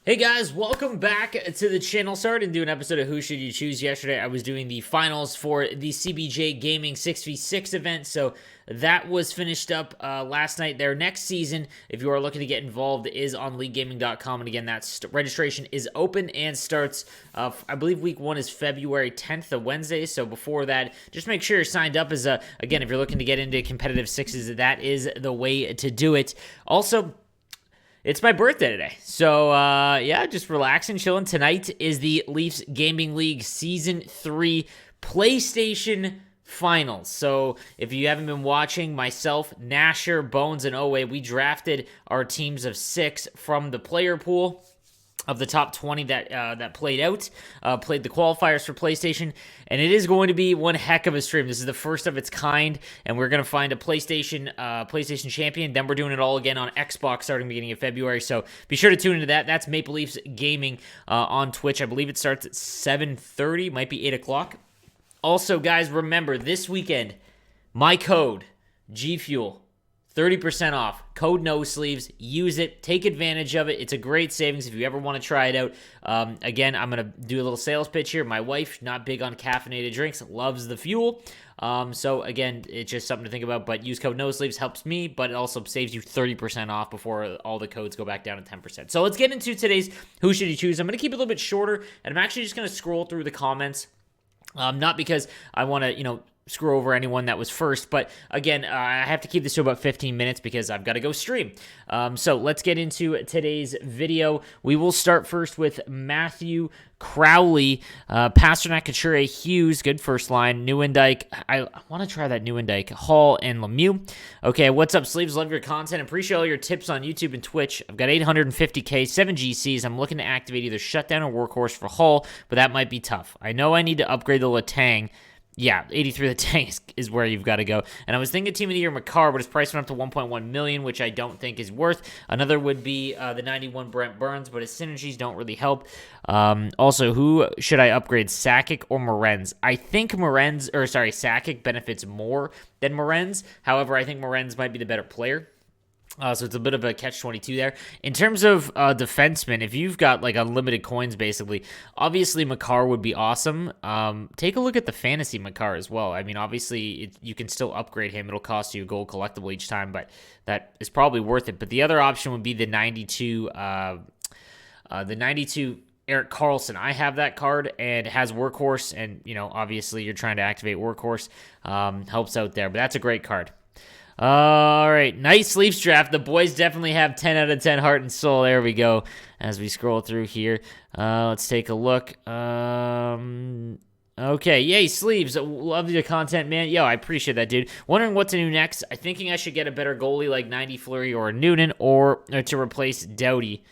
Hey guys, welcome back to the channel. Started to do an episode of Who Should You Choose yesterday. I was doing the finals for the CBJ Gaming 6v6 event, so that was finished up last night. Their next season, if you are looking to get involved, is on leaguegaming.com, and again, that registration is open and starts, I believe week 1 is February 10th, a Wednesday, so before that, just make sure you're signed up as again, if you're looking to get into competitive sixes, that is the way to do it. Also, it's my birthday today. So, yeah, just relaxing, chilling. Tonight is the Leafs Gaming League Season 3 PlayStation Finals. So, if you haven't been watching, myself, Nasher, Bones, and Owe, we drafted our teams of 6 from the player pool of the top 20 that played out, played the qualifiers for PlayStation, and it is going to be one heck of a stream. This is the first of its kind, and we're going to find a PlayStation champion. Then we're doing it all again on Xbox starting beginning of February, so be sure to tune into that. That's Maple Leafs Gaming on Twitch. I believe it starts at 7:30, might be 8 o'clock. Also, guys, remember, this weekend, my code, GFuel, 30% off. Code no sleeves. Use it. Take advantage of it. It's a great savings if you ever want to try it out. Again, I'm going to do a little sales pitch here. My wife, not big on caffeinated drinks, loves the fuel. So, again, it's just something to think about. But use code no sleeves. Helps me, but it also saves you 30% off before all the codes go back down to 10%. So let's get into today's Who Should You Choose. I'm going to keep it a little bit shorter, and I'm actually just going to scroll through the comments. Not because I want to, screw over anyone that was first, but again, I have to keep this to about 15 minutes because I've got to go stream. So let's get into today's video. We will start first with Matthew Crowley, Pasternak, Couture, Hughes, good first line, Nieuwendyk. I want to try that Nieuwendyk, Hall, and Lemieux. Okay, what's up, Sleeves? Love your content. Appreciate all your tips on YouTube and Twitch. I've got 850K, 7 GCs. I'm looking to activate either Shutdown or Workhorse for Hall, but that might be tough. I know I need to upgrade the Letang. Yeah, 83 the tank is where you've got to go. And I was thinking Team of the Year Makar, but his price went up to 1.1 million, which I don't think is worth. Another would be the 91 Brent Burns, but his synergies don't really help. Also, who should I upgrade, Sakic or Morenz? I think Sakic benefits more than Morenz. However, I think Morenz might be the better player. So it's a bit of a catch-22 there. In terms of defensemen, if you've got like unlimited coins, basically, obviously Makar would be awesome. Take a look at the fantasy Makar as well. I mean, obviously you can still upgrade him. It'll cost you a gold collectible each time, but that is probably worth it. But the other option would be the 92 Erik Karlsson. I have that card and it has Workhorse, and obviously you're trying to activate Workhorse. Helps out there, but that's a great card. All right, nice Leafs draft. The boys definitely have 10 out of 10 heart and soul. There we go. As we scroll through here, let's take a look. Okay, yay, Sleeves. Love your content, man. Yo, I appreciate that, dude. Wondering what to do next. I'm thinking I should get a better goalie like 90 Fleury or a Noonan, or to replace Doughty.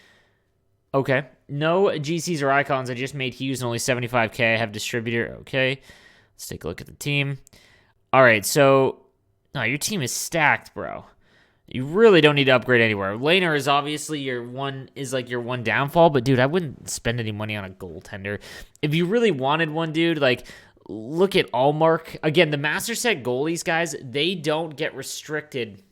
Okay, no GCs or icons. I just made Hughes and only 75K. I have distributor. Okay, let's take a look at the team. All right, so no, your team is stacked, bro. You really don't need to upgrade anywhere. Laner is obviously your one downfall, but dude, I wouldn't spend any money on a goaltender. If you really wanted one, dude, like look at Allmark. Again, the Master Set goalies, guys, they don't get restricted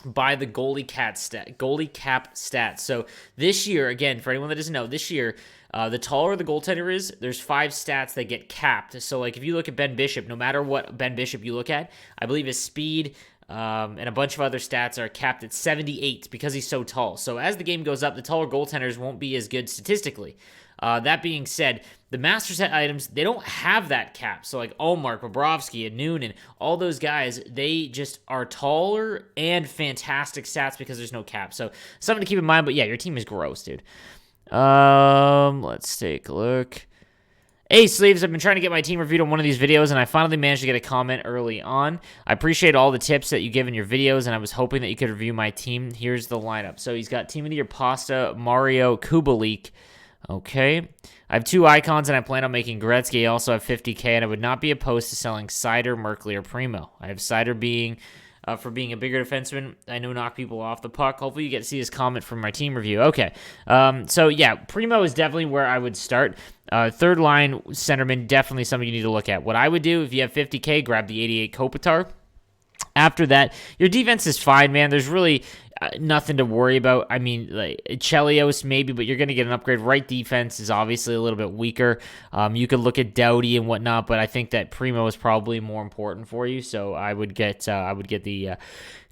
by the goalie cap stats. So this year, again, for anyone that doesn't know, this year, the taller the goaltender is, there's 5 stats that get capped. So, like, if you look at Ben Bishop, no matter what Ben Bishop you look at, I believe his speed and a bunch of other stats are capped at 78 because he's so tall. So, as the game goes up, the taller goaltenders won't be as good statistically. That being said, the Master Set items, they don't have that cap. So, like, Allmark, Bobrovsky, and Noonan, all those guys, they just are taller and fantastic stats because there's no cap. So, something to keep in mind. But, yeah, your team is gross, dude. Let's take a look. Hey, Sleeves, I've been trying to get my team reviewed on one of these videos, and I finally managed to get a comment early on. I appreciate all the tips that you give in your videos, and I was hoping that you could review my team. Here's the lineup. So he's got Team of the Year Pasta, Mario, Kubalik. Okay. I have 2 icons, and I plan on making Gretzky. I also have 50K, and I would not be opposed to selling Sider, Merkley, or Primo. I have Sider for being a bigger defenseman. I know knock people off the puck. Hopefully you get to see his comment from my team review. Okay. So, yeah, Primo is definitely where I would start. Third line centerman, definitely something you need to look at. What I would do, if you have 50K, grab the 88 Kopitar. After that, your defense is fine, man. There's really, nothing to worry about. I mean, like Chelios maybe, but you're going to get an upgrade. Right defense is obviously a little bit weaker. You could look at Doughty and whatnot, but I think that Primo is probably more important for you. So I would get the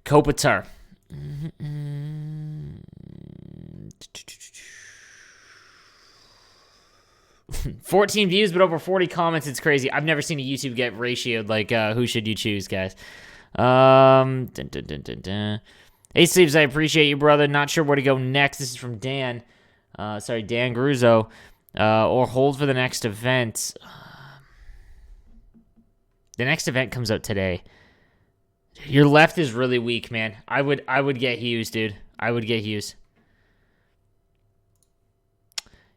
Kopitar. 14 views, but over 40 comments. It's crazy. I've never seen a YouTube get ratioed like who should you choose, guys. Hey, Sleeves, I appreciate you, brother. Not sure where to go next. This is from Dan. Dan Gruzo. Or hold for the next event. The next event comes out today. Your left is really weak, man. I would get Hughes, dude. I would get Hughes.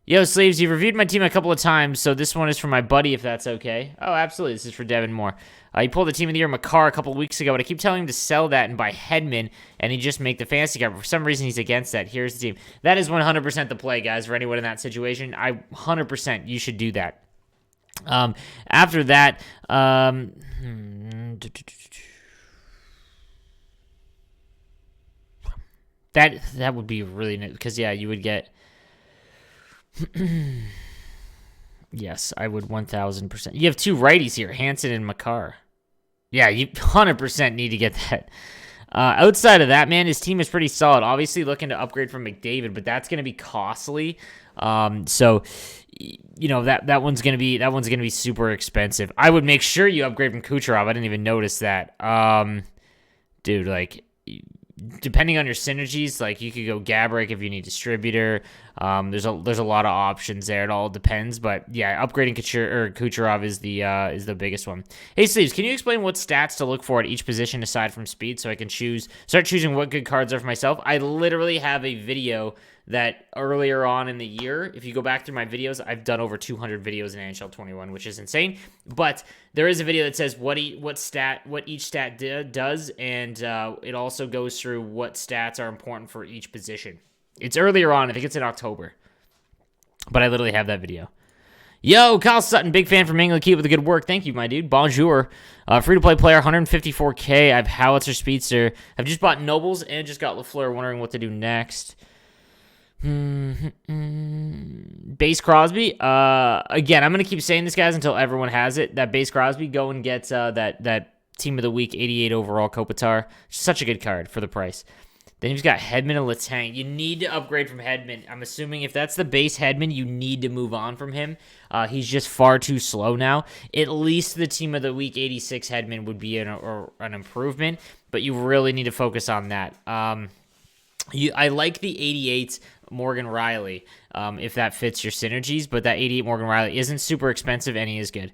Yo, Sleeves, you've reviewed my team a couple of times, so this one is for my buddy, if that's okay. Oh, absolutely. This is for Devin Moore. He pulled the Team of the Year Makar a couple of weeks ago, but I keep telling him to sell that and buy Hedman, and he just make the fantasy cover. For some reason, he's against that. Here's the team. That is 100% the play, guys, for anyone in that situation. 100% you should do that. After that, that would be really nice, because, yeah, you would get... Yes, I would 1,000%. You have two righties here, Hansen and Makar. Yeah, you 100% need to get that. Outside of that, man, his team is pretty solid. Obviously, looking to upgrade from McDavid, but that's going to be costly. So, you know, that one's going to be super expensive. I would make sure you upgrade from Kucherov. I didn't even notice that. Dude, like, depending on your synergies, like you could go Gaborik if you need distributor. There's a lot of options there. It all depends, but yeah, upgrading Kucherov is the biggest one. Hey, Sleeves, can you explain what stats to look for at each position aside from speed, so I can start choosing what good cards are for myself? I literally have a video that earlier on in the year, if you go back through my videos, I've done over 200 videos in NHL 21, which is insane. But there is a video that says what each stat does, and it also goes through what stats are important for each position. It's earlier on. I think it's in October. But I literally have that video. Yo, Kyle Sutton, big fan from England. Keep with the good work. Thank you, my dude. Bonjour. Free-to-play player, 154K. I have Howitzer, Speedster. I've just bought Nobles and just got LaFleur, wondering what to do next. Base Crosby. Again, I'm going to keep saying this, guys, until everyone has it. That Base Crosby, go and get that Team of the Week 88 overall Kopitar. Such a good card for the price. Then you've got Hedman and Letang. You need to upgrade from Hedman. I'm assuming if that's the base Hedman, you need to move on from him. He's just far too slow now. At least the Team of the Week 86 Hedman would be an improvement, but you really need to focus on that. I like the 88 Morgan Riley, if that fits your synergies, but that 88 Morgan Riley isn't super expensive, and he is good.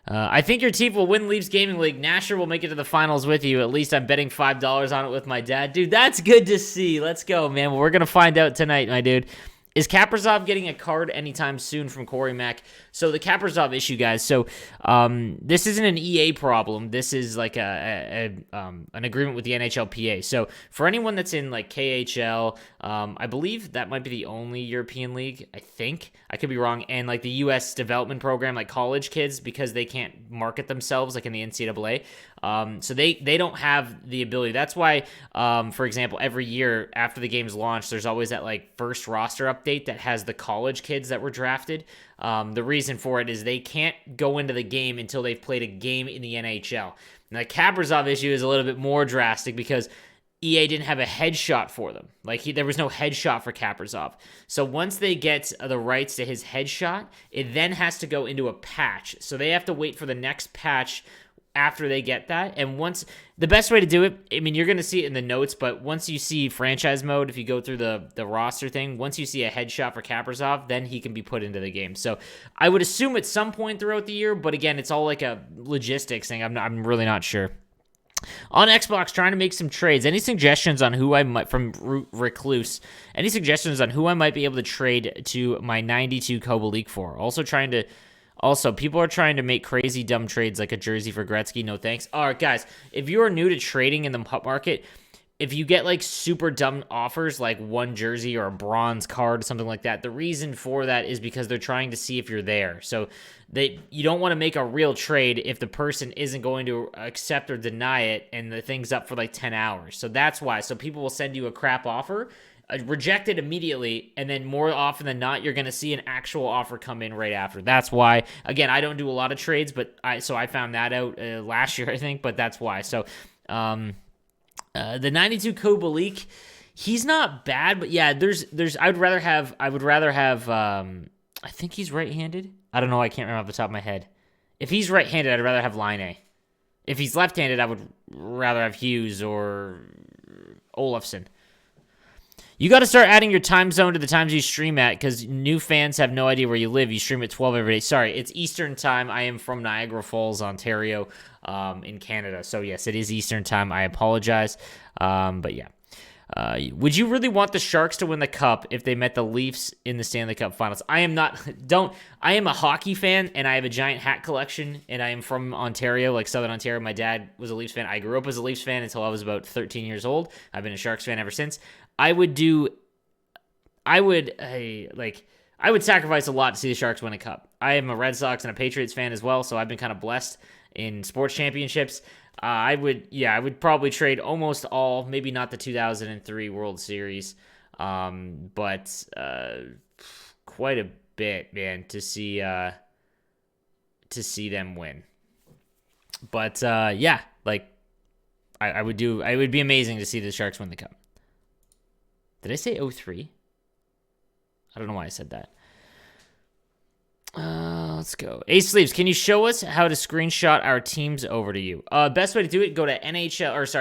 I think your team will win Leafs Gaming League. Nasher will make it to the finals with you. At least I'm betting $5 on it with my dad. Dude, that's good to see. Let's go, man. Well, we're going to find out tonight, my dude. Is Kaprizov getting a card anytime soon from Corey Mack? So the Kaprizov issue, guys. So this isn't an EA problem. This is like an agreement with the NHLPA. So for anyone that's in like KHL, I believe that might be the only European league. I think I could be wrong. And like the U.S. development program, like college kids, because they can't market themselves like in the NCAA. So they don't have the ability. That's why, for example, every year after the game's launched, there's always that like first roster update that has the college kids that were drafted. The reason for it is they can't go into the game until they've played a game in the NHL. Now, the Kaprizov issue is a little bit more drastic because EA didn't have a headshot for them. Like there was no headshot for Kaprizov. So once they get the rights to his headshot, it then has to go into a patch. So they have to wait for the next patch after they get that. And once the best way to do it, I mean, you're going to see it in the notes, but once you see franchise mode, if you go through the roster thing, once you see a headshot for Kaprizov, then he can be put into the game. So I would assume at some point throughout the year, but again, it's all like a logistics thing. I'm really not sure. On Xbox, trying to make some trades. Any suggestions on who I might, from Recluse, any suggestions on who I might be able to trade to my 92 Kobo League for? Also, people are trying to make crazy dumb trades like a jersey for Gretzky. No thanks. All right, guys, if you are new to trading in the pup market, if you get like super dumb offers like one jersey or a bronze card, something like that, the reason for that is because they're trying to see if you're there. So you don't want to make a real trade if the person isn't going to accept or deny it and the thing's up for like 10 hours. So that's why. So people will send you a crap offer, reject it immediately, and then more often than not, you're going to see an actual offer come in right after. That's why. Again, I don't do a lot of trades, but I found that out last year, I think, but that's why. So, the 92 Kobalik, he's not bad, but yeah, I would rather have, I think he's right-handed. I don't know. I can't remember off the top of my head. If he's right-handed, I'd rather have Line. If he's left-handed, I would rather have Hughes or Olafson. You got to start adding your time zone to the times you stream at because new fans have no idea where you live. You stream at 12 every day. Sorry, it's Eastern time. I am from Niagara Falls, Ontario, in Canada. So, yes, it is Eastern time. I apologize. But, yeah. Would you really want the Sharks to win the Cup if they met the Leafs in the Stanley Cup Finals? I am a hockey fan, and I have a giant hat collection, and I am from Ontario, like Southern Ontario. My dad was a Leafs fan. I grew up as a Leafs fan until I was about 13 years old. I've been a Sharks fan ever since. I would sacrifice a lot to see the Sharks win a cup. I am a Red Sox and a Patriots fan as well, so I've been kind of blessed in sports championships. I would probably trade almost all, maybe not the 2003 World Series, but quite a bit, man, to see them win. But I would be amazing to see the Sharks win the cup. Did I say 03? I don't know why I said that. Let's go. Ace Sleeves, can you show us how to screenshot our teams over to you? Best way to do it, go to hutiq.net.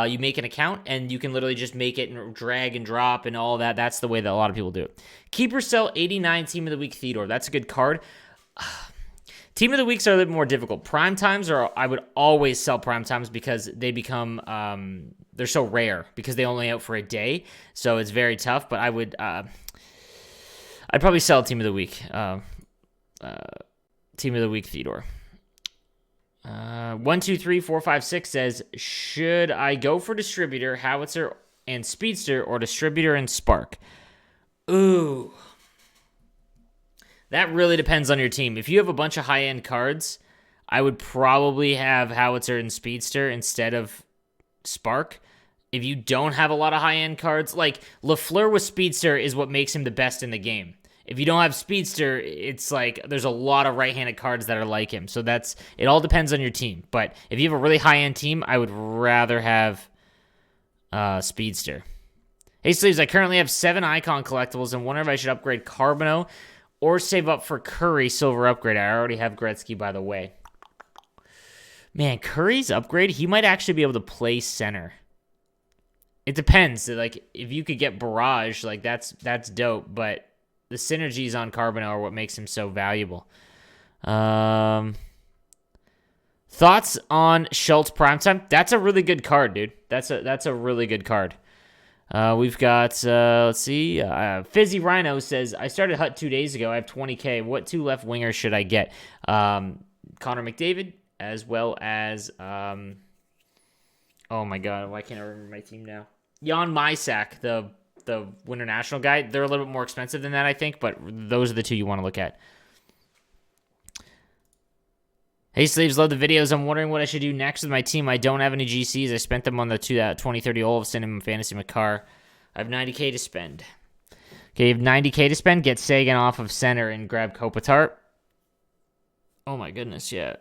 You make an account, and you can literally just make it and drag and drop and all that. That's the way that a lot of people do it. Keeper Sell 89 Team of the Week Theodore. That's a good card. Team of the Weeks are a little bit more difficult. Prime Times I would always sell Prime Times because they become they're so rare because they only out for a day, so it's very tough. But I'd probably sell Team of the Week. Team of the Week Theodore. 123-456 says, should I go for distributor, howitzer, and speedster, or distributor and spark? Ooh. That really depends on your team. If you have a bunch of high-end cards, I would probably have howitzer and speedster instead of spark. If you don't have a lot of high-end cards, like Lafleur with speedster is what makes him the best in the game. If you don't have speedster, it's like there's a lot of right-handed cards that are like him. So it all depends on your team. But if you have a really high-end team, I would rather have speedster. Hey, Sleeves, I currently have 7 icon collectibles and wonder if I should upgrade Carbonneau or save up for Curry silver upgrade. I already have Gretzky, by the way. Man, Curry's upgrade, he might actually be able to play center. It depends. Like, if you could get Barrage, like, that's dope. But the synergies on Carbonneau are what makes him so valuable. Thoughts on Schultz Primetime? That's a really good card, dude. That's a really good card. We've got, let's see, Fizzy Rhino says, I started Hut 2 days ago. I have 20K. What 2 left wingers should I get? Connor McDavid, as well as, oh my God, why can't I remember my team now? Jan Mysak, the Winter National guy. They're a little bit more expensive than that, I think, but those are the 2 you want to look at. Hey, Sleeves, love the videos. I'm wondering what I should do next with my team. I don't have any GCs. I spent them on the 2030 Olofsson and Fantasy Makar. I have 90K to spend. Okay, you have 90K to spend. Get Sagan off of center and grab Kopitar. Oh, my goodness, yeah.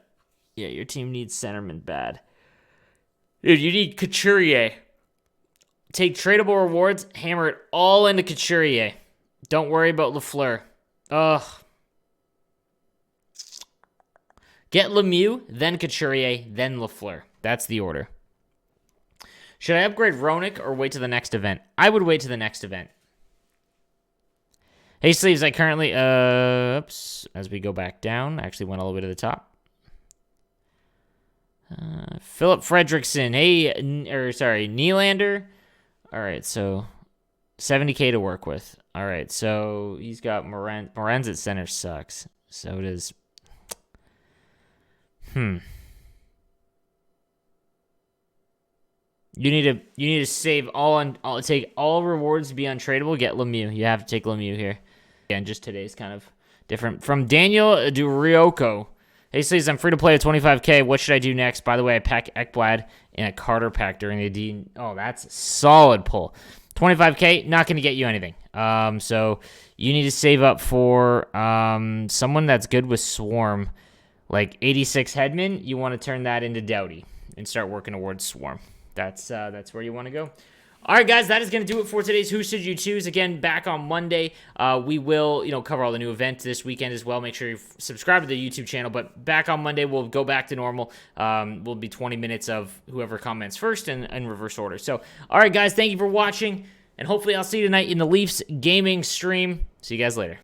Yeah, your team needs centerman bad. Dude, you need Couturier. Take tradable rewards, hammer it all into Couturier. Don't worry about Lafleur. Ugh. Get Lemieux, then Couturier, then Lafleur. That's the order. Should I upgrade Roenick or wait to the next event? I would wait to the next event. Hey, Sleeves, I currently, oops, as we go back down, actually went all the way to the top. Philip Fredrickson, Nylander. All right, so 70K to work with. All right, so he's got Morenz at center sucks. So does... You need to save take all rewards to be untradeable. Get Lemieux. You have to take Lemieux here. Again, just today's kind of different. From Daniel Durioco. Hey, says I'm free to play at 25K. What should I do next? By the way, I pack Ekblad in a Carter pack during the D. Oh, that's a solid pull. 25K, not going to get you anything. So you need to save up for someone that's good with Swarm, like 86 Hedman. You want to turn that into Doughty and start working towards Swarm. That's where you want to go. All right, guys, that is going to do it for today's Who Should You Choose? Again, back on Monday. We will, cover all the new events this weekend as well. Make sure you subscribe to the YouTube channel. But back on Monday, we'll go back to normal. Will be 20 minutes of whoever comments first in reverse order. So, all right, guys, thank you for watching. And hopefully I'll see you tonight in the Leafs gaming stream. See you guys later.